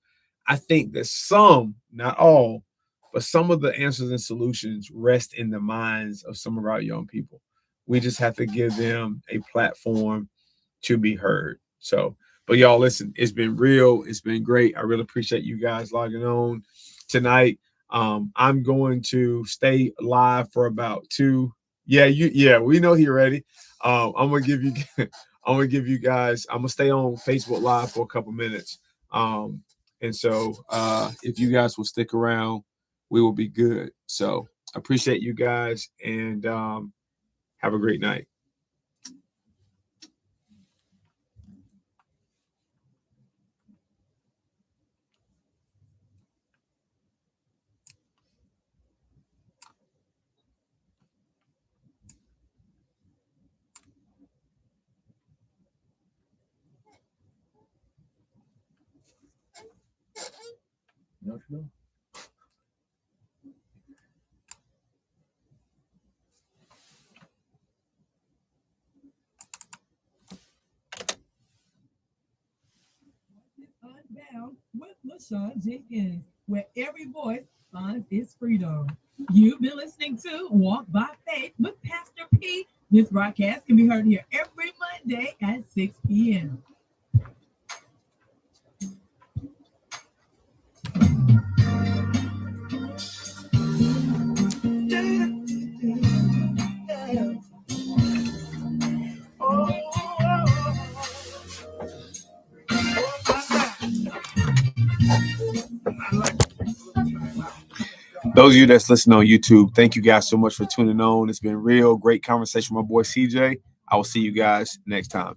I think that some, not all, but some of the answers and solutions rest in the minds of some of our young people. We just have to give them a platform to be heard. So, but y'all, listen, it's been real. It's been great. I really appreciate you guys logging on tonight. I'm going to stay live for about 2. Yeah, we know you're ready. I'm gonna give you guys. I'm gonna stay on Facebook Live for a couple minutes. And so if you guys will stick around, we will be good. So I appreciate you guys, and have a great night. Unbound with LaShawn Jenkins, where every voice finds its freedom. You've been listening to Walk by Faith with Pastor P. This broadcast can be heard here every Monday at 6 p.m. Those of you that's listening on YouTube, thank you guys so much for tuning on. It's been real great conversation with my boy CJ. I will see you guys next time.